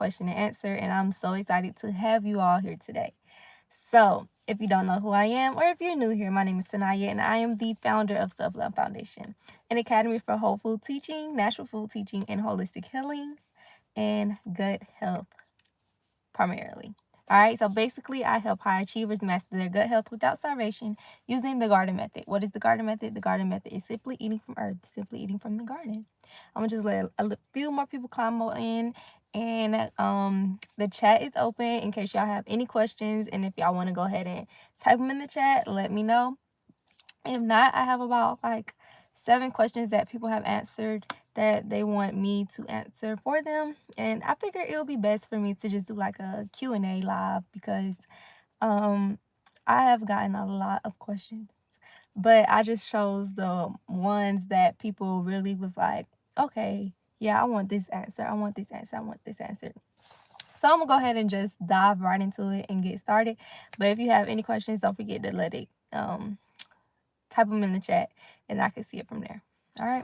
question and answer, and I'm so excited to have you all here today. So, if you don't know who I am, or if you're new here, my name is Sanaya, and I am the founder of Self Love Foundation, an academy for whole food teaching, natural food teaching, and holistic healing and gut health primarily. All right, so basically, I help high achievers master their gut health without starvation using the garden method. What is the garden method? The garden method is simply eating from earth, simply eating from the garden. I'm gonna just let a few more people climb on in, and the chat is open in case y'all have any questions. And if y'all want to go ahead and type them in the chat, let me know. If not, I have about like 7 questions that people have answered that they want me to answer for them, and I figure it'll be best for me to just do like a Q&A live because I have gotten a lot of questions, but I just chose the ones that people really was like, okay, yeah, I want this answer, I want this answer, I want this answer. So I'm gonna go ahead and just dive right into it and get started. But if you have any questions, don't forget to let it type them in the chat and I can see it from there. All right.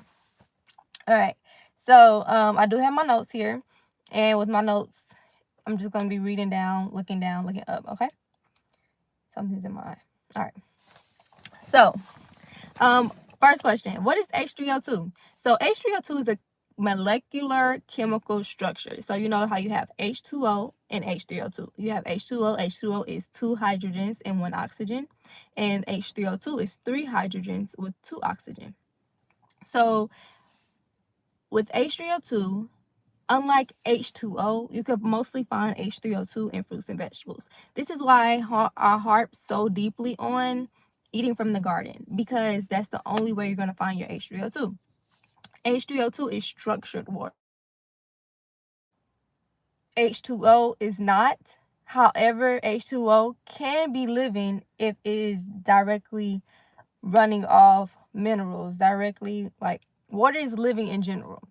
So I do have my notes here, and with my notes, I'm just gonna be reading down, looking up. Okay. Something's in my eye. All right. So first question: what is H3O2? So H3O2 is a molecular chemical structure. So you know how you have H2O and H3O2. You have H2O. H2O is 2 hydrogens and 1 oxygen, and H3O2 is 3 hydrogens with 2 oxygen. So with H3O2, unlike H2O, you could mostly find H3O2 in fruits and vegetables. This is why I harp so deeply on eating from the garden, because that's the only way you're going to find your H3O2. H3O2 is structured water. H2O is not. However, H2O can be living if it is directly running off minerals, directly, like water is living in general.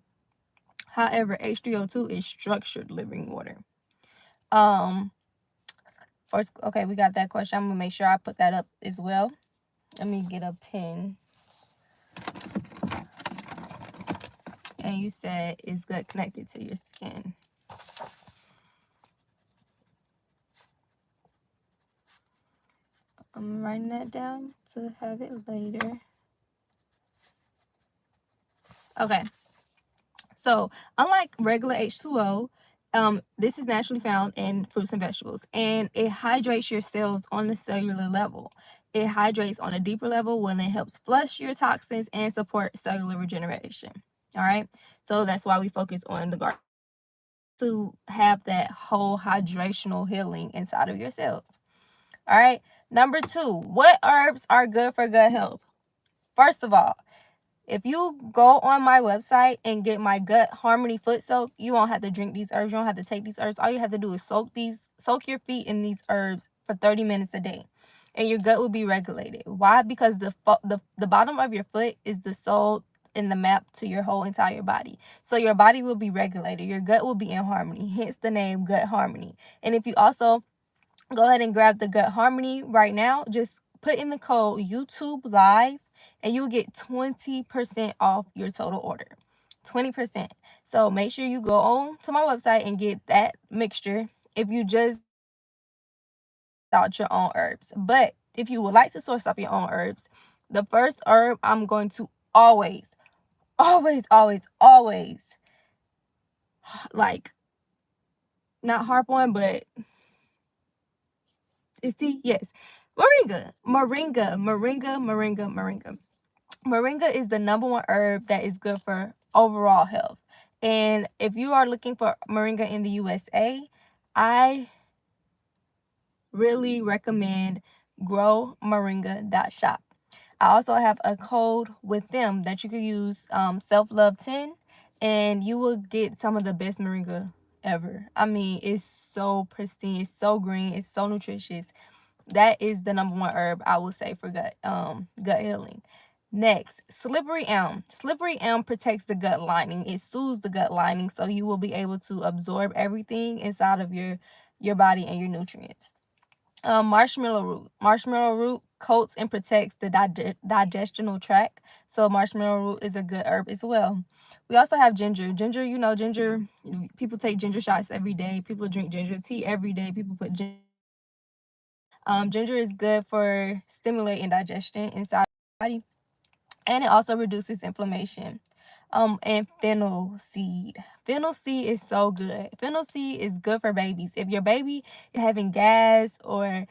However, H3O2 is structured living water. First, okay, we got that question. I'm gonna make sure I put that up as well. Let me get a pen. And you said it's gut connected to your skin. I'm writing that down to have it later. Okay. So, unlike regular H2O, this is naturally found in fruits and vegetables, and it hydrates your cells on the cellular level. It hydrates on a deeper level when it helps flush your toxins and support cellular regeneration. All right. So that's why we focus on the garden, to have that whole hydrational healing inside of your cells. All right. Number 2, what herbs are good for gut health? First of all, if you go on my website and get my gut harmony foot soak, you won't have to drink these herbs. You don't have to take these herbs. All you have to do is soak your feet in these herbs for 30 minutes a day, and your gut will be regulated. Why? Because the bottom of your foot is the sole in the map to your whole entire body. So your body will be regulated. Your gut will be in harmony, hence the name Gut Harmony. And if you also go ahead and grab the Gut Harmony right now, just put in the code YouTube Live, and you'll get 20% off your total order. 20%. So make sure you go on to my website and get that mixture if you just out your own herbs. But if you would like to source up your own herbs, the first herb I'm going to always like not harp on, but is tea? Yes. Moringa. Moringa is the number 1 herb that is good for overall health. And if you are looking for moringa in the USA, I really recommend growmoringa.shop. I also have a code with them that you can use, self-love10, and you will get some of the best moringa ever. I mean, it's so pristine, it's so green, it's so nutritious. That is the number 1 herb I would say for gut healing. Next, slippery elm. Slippery elm protects the gut lining. It soothes the gut lining, so you will be able to absorb everything inside of your body and your nutrients. Marshmallow root. Marshmallow root coats and protects the digestional tract. So marshmallow root is a good herb as well. We also have ginger. Ginger, people take ginger shots every day. People drink ginger tea every day. People put ginger. Ginger is good for stimulating digestion inside the body, and it also reduces inflammation. And fennel seed. Fennel seed is so good. Fennel seed is good for babies. If your baby is having gas or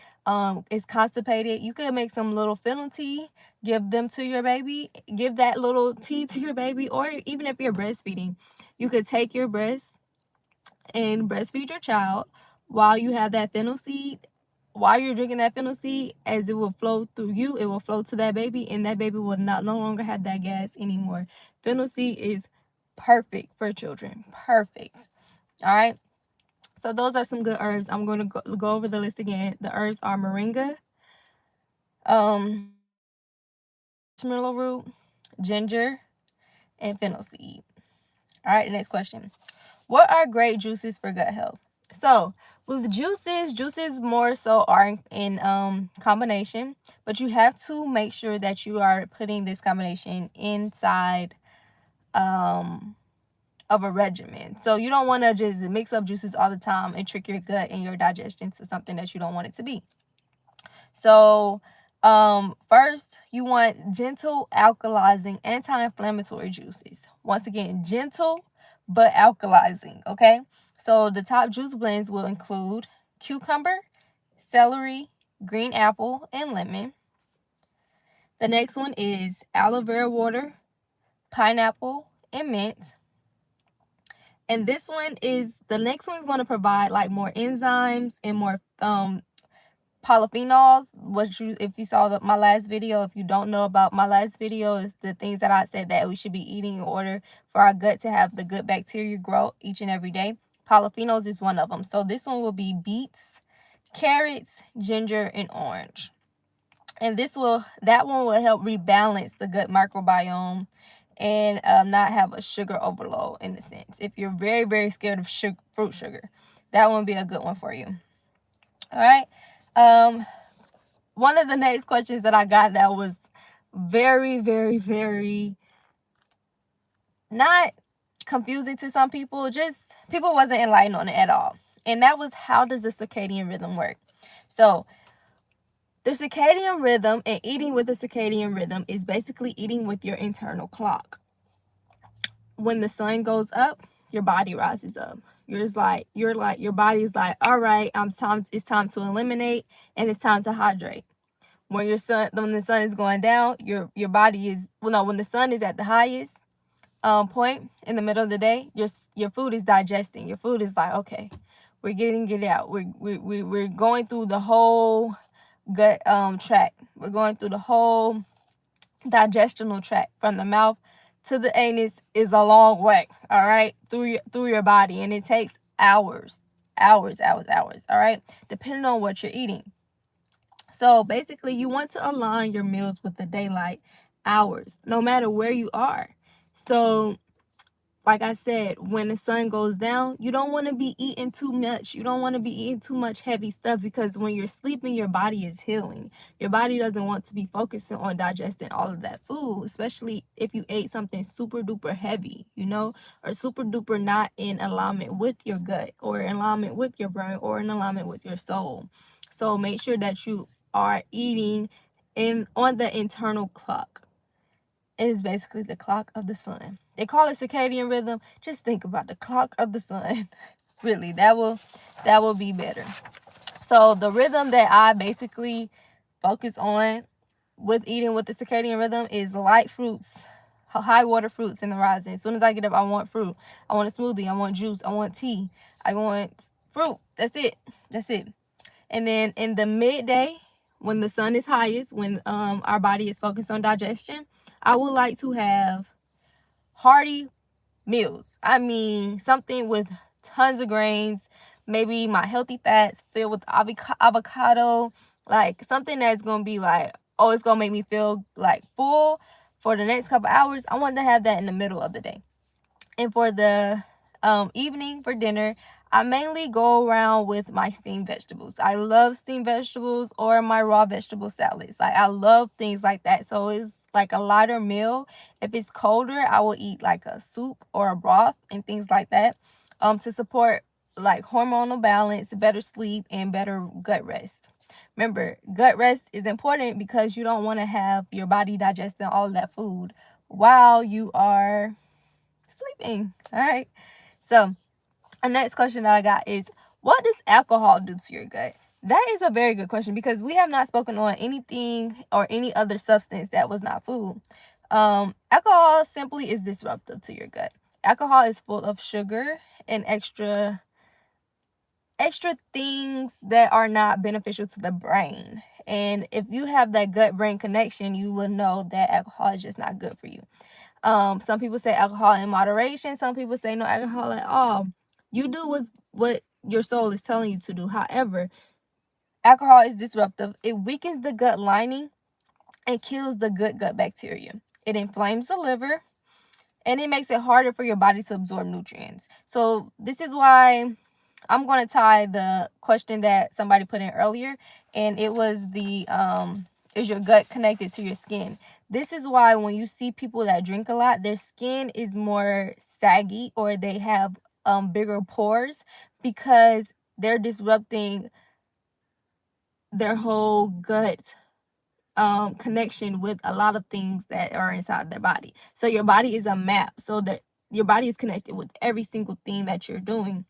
is constipated, you could make some little fennel tea, give them to your baby, give that little tea to your baby, or even if you're breastfeeding, you could take your breast and breastfeed your child while you have that fennel seed. While you're drinking that fennel seed, as it will flow through you, it will flow to that baby, and that baby will no longer have that gas anymore. Fennel seed is perfect for children. Perfect. All right. So those are some good herbs. I'm going to go over the list again. The herbs are moringa, marshmallow root, ginger, and fennel seed. All right. The next question. What are great juices for gut health? So with juices more so are in combination, but you have to make sure that you are putting this combination inside of a regimen. So you don't want to just mix up juices all the time and trick your gut and your digestion to something that you don't want it to be. So first you want gentle alkalizing anti-inflammatory juices. Once again, gentle but alkalizing, okay? So the top juice blends will include cucumber, celery, green apple, and lemon. The next one is aloe vera water, pineapple, and mint. And the next one is going to provide like more enzymes and more polyphenols. If you saw my last video, if you don't know about my last video, is the things that I said that we should be eating in order for our gut to have the good bacteria grow each and every day. Polyphenols is one of them. So this one will be beets, carrots, ginger, and orange. And that one will help rebalance the gut microbiome and not have a sugar overload in a sense. If you're very, very scared of fruit sugar, that one would be a good one for you. All right. One of the next questions that I got that was very, very, very not confusing to some people, just people wasn't enlightened on it at all. And that was, how does the circadian rhythm work? So the circadian rhythm and eating with the circadian rhythm is basically eating with your internal clock. When the sun goes up, your body rises up. Your body is like, all right, it's time to eliminate and it's time to hydrate. When the sun is going down, your body is, when the sun is at the highest point in the middle of the day, your food is digesting. Your food is like, okay, we're getting it out. We're going through the whole gut tract. We're going through the whole digestional tract from the mouth to the anus is a long way, all right, through your body, and it takes hours, all right, depending on what you're eating. So basically, you want to align your meals with the daylight hours, no matter where you are. So like I said, when the sun goes down, you don't want to be eating too much. You don't want to be eating too much heavy stuff, because when you're sleeping, your body is healing. Your body doesn't want to be focusing on digesting all of that food, especially if you ate something super duper heavy, or super duper not in alignment with your gut, or in alignment with your brain, or in alignment with your soul. So make sure that you are eating on the internal clock. It is basically the clock of the sun. They call it circadian rhythm. Just think about the clock of the sun. Really, that will be better. So the rhythm that I basically focus on with eating with the circadian rhythm is light fruits, high water fruits in the rising. As soon as I get up, I want fruit. I want a smoothie. I want juice. I want tea. I want fruit. That's it. And then in the midday, when the sun is highest, when our body is focused on digestion, I would like to have hearty meals. I mean, something with tons of grains, maybe my healthy fats filled with avocado, like something that's going to be like, oh, it's going to make me feel like full for the next couple hours. I want to have that in the middle of the day. And for the evening for dinner, I mainly go around with my steamed vegetables. I love steamed vegetables or my raw vegetable salads. Like, I love things like that. So it's like a lighter meal. If it's colder, I will eat like a soup or a broth and things like that, to support like hormonal balance, better sleep, and better gut rest. Remember, gut rest is important because you don't want to have your body digesting all that food while you are sleeping. All right. So the next question that I got is, what does alcohol do to your gut? That is a very good question because we have not spoken on anything or any other substance that was not food. Alcohol simply is disruptive to your gut. Alcohol is full of sugar and extra things that are not beneficial to the brain. And if you have that gut brain connection, you will know that alcohol is just not good for you. Some people say alcohol in moderation. Some people say no alcohol at all. You do what your soul is telling you to do. However, alcohol is disruptive. It weakens the gut lining and kills the good gut bacteria. It inflames the liver and it makes it harder for your body to absorb nutrients. So this is why I'm going to tie the question that somebody put in earlier, and it was is your gut connected to your skin? This is why when you see people that drink a lot, their skin is more saggy or they have bigger pores because they're disrupting their whole gut connection with a lot of things that are inside their body. So your body is a map, so that your body is connected with every single thing that you're doing.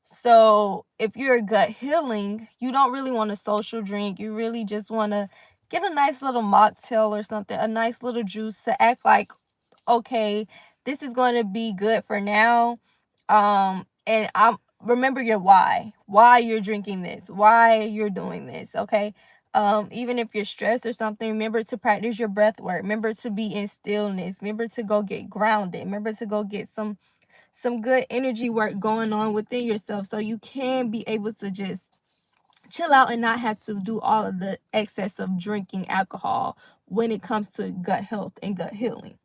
So if you're gut healing, you don't really want a social drink. You really just want to get a nice little mocktail or something, a nice little juice to act like, okay, this is going to be good for now. And I'm remember your why you're drinking this, why you're doing this. Okay. Even if you're stressed or something, remember to practice your breath work. Remember to be in stillness. Remember to go get grounded. Remember to go get some good energy work going on within yourself so you can be able to just chill out and not have to do all of the excess of drinking alcohol when it comes to gut health and gut healing.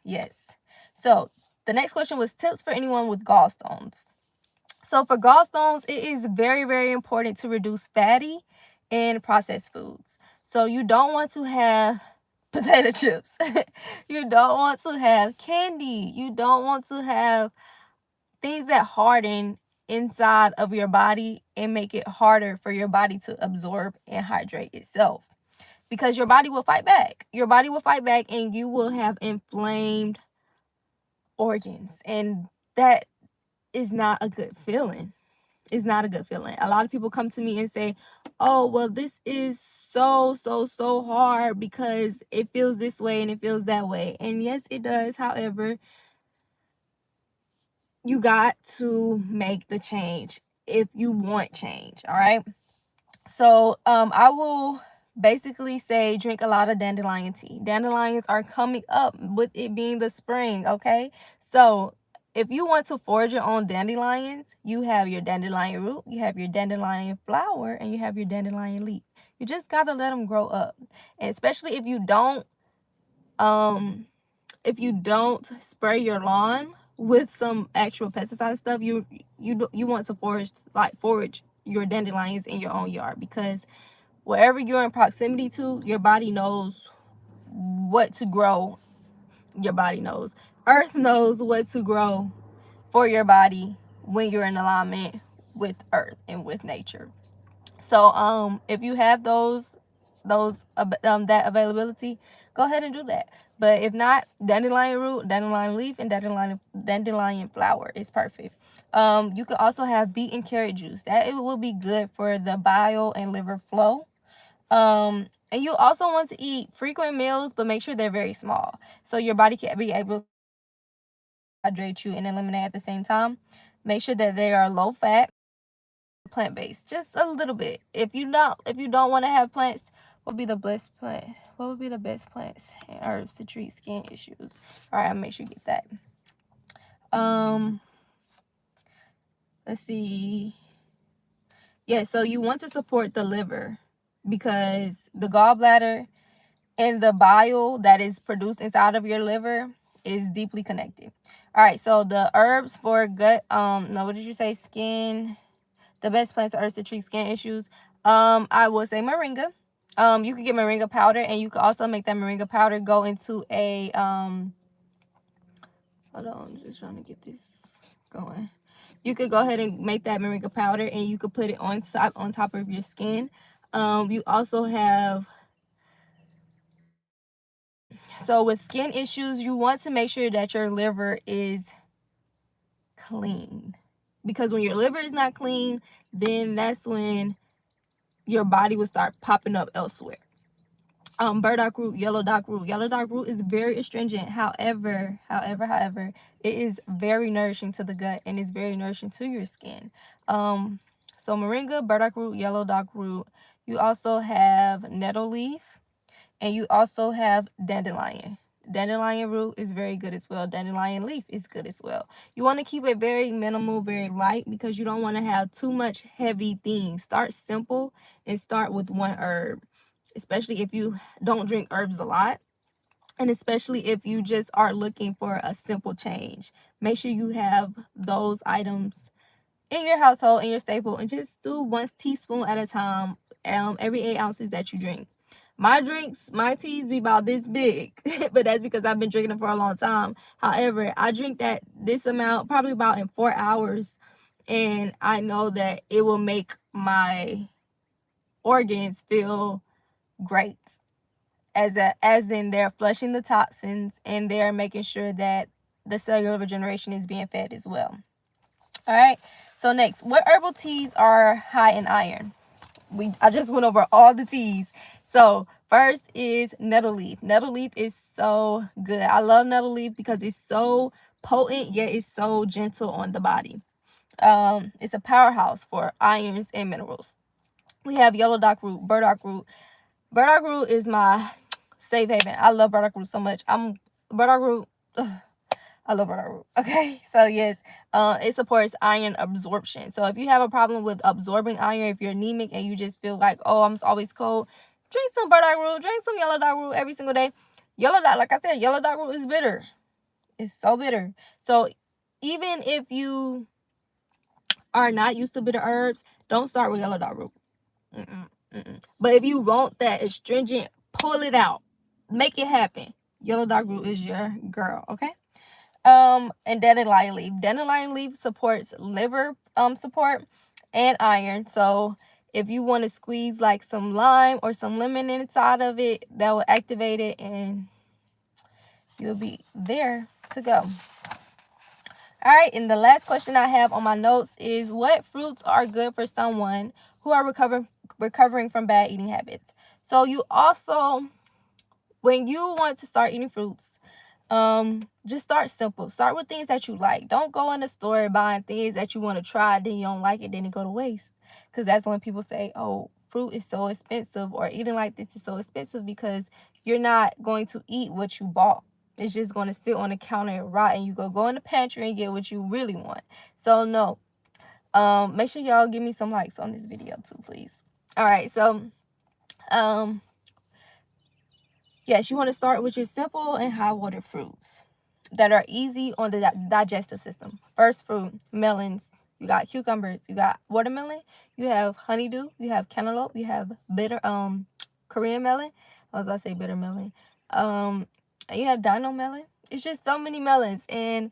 Yes. So the next question was tips for anyone with gallstones. So for gallstones, it is very, very important to reduce fatty and processed foods. So you don't want to have potato chips. You don't want to have candy. You don't want to have things that harden inside of your body and make it harder for your body to absorb and hydrate itself. Because your body will fight back. Your body will fight back and you will have inflamed organs. And that is not a good feeling. It's not a good feeling. A lot of people come to me and say, oh, well, this is so hard because it feels this way and it feels that way. And yes, it does. However, you got to make the change if you want change. All right. So I will basically say drink a lot of dandelion tea. Dandelions are coming up with it being the spring. Okay. So if you want to forage your own dandelions, you have your dandelion root, you have your dandelion flower, and you have your dandelion leaf. You just got to let them grow up. And especially if you don't spray your lawn with some actual pesticide stuff, you want to forage your dandelions in your own yard, because wherever you're in proximity to, your body knows what to grow. Your body knows. Earth knows what to grow for your body when you're in alignment with earth and with nature. So if you have that availability, go ahead and do that. But if not, dandelion root, dandelion leaf, and dandelion flower is perfect. You can also have beet and carrot juice. That it will be good for the bile and liver flow. And you also want to eat frequent meals, but make sure they're very small, so your body can be able to hydrate you and eliminate at the same time. Make sure that they are low fat, plant-based, just a little bit. If you don't want to have plants, what would be the best plants and herbs to treat skin issues? All right, I'll make sure you get that. Let's see. Yeah, so you want to support the liver, because the gallbladder and the bile that is produced inside of your liver is deeply connected. All right, so the herbs for gut, no, what did you say? Skin, the best plants or herbs to treat skin issues. I would say moringa. You can get moringa powder, and you can also make that moringa powder go into a hold on, I'm just trying to get this going. You could go ahead and make that moringa powder, and you could put it on top of your skin. You also have, so with skin issues, you want to make sure that your liver is clean, because when your liver is not clean, then that's when your body will start popping up elsewhere. Burdock root, yellow dock root. Yellow dock root is very astringent. However, it is very nourishing to the gut and is very nourishing to your skin. So moringa, burdock root, yellow dock root. You also have nettle leaf, and you also have dandelion. Dandelion root is very good as well. Dandelion leaf is good as well. You want to keep it very minimal, very light, because you don't want to have too much heavy things. Start simple and start with one herb, especially if you don't drink herbs a lot, and especially if you just are looking for a simple change. Make sure you have those items in your household, in your staple, and just do 1 teaspoon at a time, every 8 ounces that you drink. My teas be about this big, but that's because I've been drinking them for a long time. However, I drink this amount probably about in 4 hours, and I know that it will make my organs feel great, as in they're flushing the toxins, and they're making sure that the cellular regeneration is being fed as well. All right, so next, what herbal teas are high in iron? I just went over all the teas. So first is nettle leaf. Nettle leaf is so good. I love nettle leaf because it's so potent, yet it's so gentle on the body. It's a powerhouse for irons and minerals. We have yellow dock root, burdock root. Burdock root is my safe haven. I love burdock root so much. Burdock root. I love burdock root. Okay, so yes, it supports iron absorption. So if you have a problem with absorbing iron, if you're anemic and you just feel like, oh, I'm always cold, drink some burdock root, drink some yellow dock root every single day. Like I said, yellow dock root is bitter. It's so bitter. So even if you are not used to bitter herbs, don't start with yellow dock root. But if you want that astringent, pull it out, make it happen. Yellow dock root is your girl. Okay. And dandelion leaf. Dandelion leaf supports liver support and iron. So if you want to squeeze like some lime or some lemon inside of it, that will activate it, and you'll be there to go. All right, and the last question I have on my notes is, what fruits are good for someone who are recovering from bad eating habits? So you also, when you want to start eating fruits, just start simple. Start with things that you like. Don't go in the store buying things that you want to try, then you don't like it, then it go to waste. Because that's when people say, oh, fruit is so expensive, or eating like this is so expensive, because you're not going to eat what you bought. It's just going to sit on the counter and rot, and you go in the pantry and get what you really want. So no. Make sure y'all give me some likes on this video too, please. All right, so yes, you want to start with your simple and high-water fruits that are easy on the digestive system. First fruit, melons. You got cucumbers. You got watermelon. You have honeydew. You have cantaloupe. You have bitter Korean melon. I was about to say bitter melon. And you have dino melon. It's just so many melons, and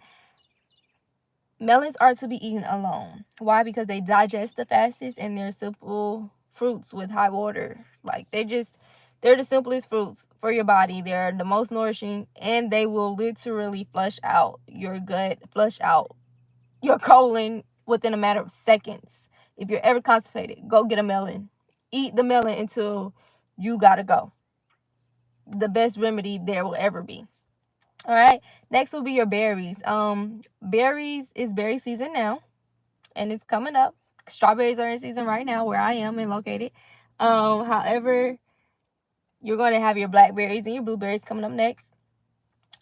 melons are to be eaten alone. Why? Because they digest the fastest, and they're simple fruits with high water. Like they're the simplest fruits for your body. They're the most nourishing, and they will literally flush out your gut, flush out your colon within a matter of seconds. If you're ever constipated, go get a melon. Eat the melon until you gotta go. The best remedy there will ever be. All right. Next will be your berries. Berries is berry season now, and it's coming up. Strawberries are in season right now where I am and located. However, you're going to have your blackberries and your blueberries coming up next.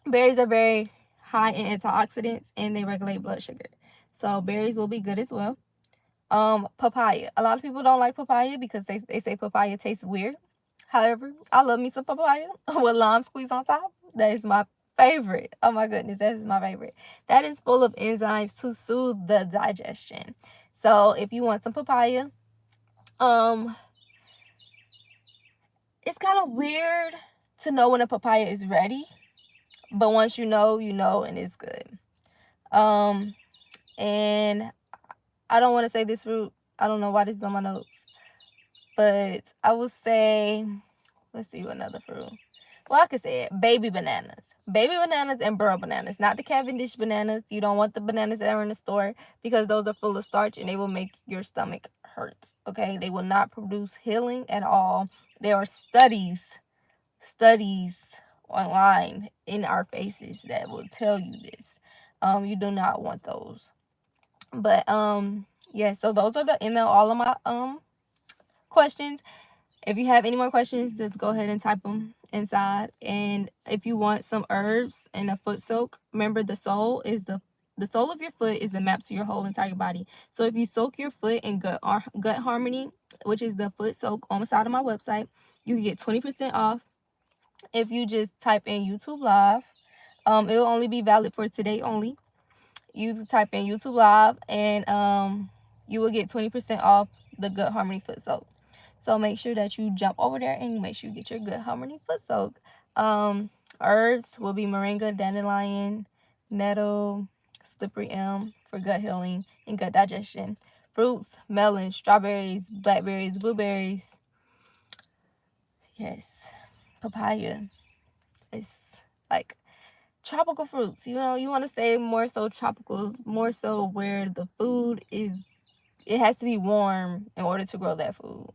Berries are very high in antioxidants, and they regulate blood sugar. So berries will be good as well. Papaya. A lot of people don't like papaya because they say papaya tastes weird. However, I love me some papaya with lime squeeze on top. That is my favorite. Oh my goodness, that is my favorite. That is full of enzymes to soothe the digestion. So if you want some papaya, it's kind of weird to know when a papaya is ready, but once you know, and it's good. And I don't want to say this fruit. I don't know why this is on my notes, but I would say, let's see, another fruit. Well, I could say it. Baby bananas. Baby bananas and burro bananas. Not the Cavendish bananas. You don't want the bananas that are in the store because those are full of starch and they will make your stomach hurt. Okay? They will not produce healing at all. There are studies online in our faces that will tell you this. You do not want those. But yeah, so those are the end of all of my questions. If you have any more questions, just go ahead and type them inside. And if you want some herbs and a foot soak, remember the sole of your foot is the map to your whole entire body. So if you soak your foot in gut harmony, which is the foot soak on the side of my website, you can get 20% off if you just type in YouTube Live. It will only be valid for today only. You type in YouTube Live and you will get 20% off the Gut Harmony Foot Soak. So make sure that you jump over there and make sure you get your Good Harmony Foot Soak. Herbs will be moringa, dandelion, nettle, slippery elm for gut healing and gut digestion. Fruits, melon, strawberries, blackberries, blueberries. Yes, papaya. It's like tropical fruits. You know, you want to say more so tropical, more so where the food is, it has to be warm in order to grow that food.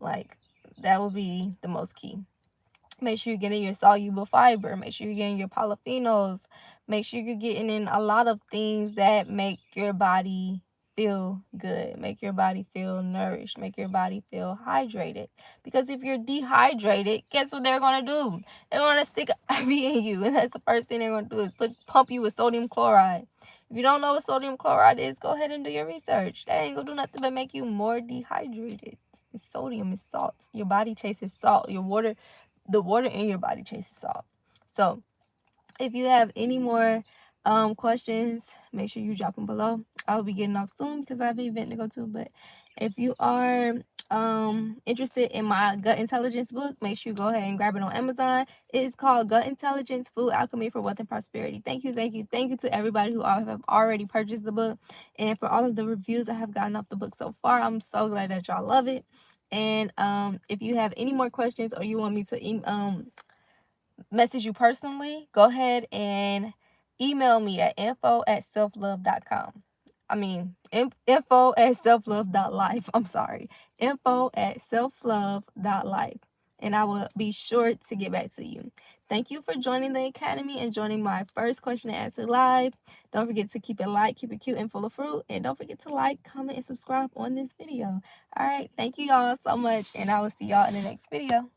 Like, that would be the most key. Make sure you're getting your soluble fiber. Make sure you're getting your polyphenols. Make sure you're getting in a lot of things that make your body feel good, make your body feel nourished, make your body feel hydrated. Because if you're dehydrated, guess what they're going to do? They're going to stick IV in you. And that's the first thing they're going to do is pump you with sodium chloride. If you don't know what sodium chloride is, go ahead and do your research. That ain't going to do nothing but make you more dehydrated. It's sodium, it's salt. Your body chases salt. The water in your body chases salt. So if you have any more questions, make sure you drop them below. I'll be getting off soon because I have an event to go to. But if you are interested in my gut intelligence book, make sure you go ahead and grab it on Amazon. It is called Gut Intelligence: Food Alchemy for Wealth and Prosperity. Thank you to everybody who have already purchased the book, and for all of the reviews I have gotten off the book so far. I'm so glad that y'all love it. And if you have any more questions or you want me to message you personally, go ahead and email me at info@selflove.com. I mean, info@selflove.life. I'm sorry. info@selflove.life. And I will be sure to get back to you. Thank you for joining the Academy and joining my first question and answer live. Don't forget to keep it light, keep it cute and full of fruit. And don't forget to like, comment, and subscribe on this video. All right. Thank you y'all so much. And I will see y'all in the next video.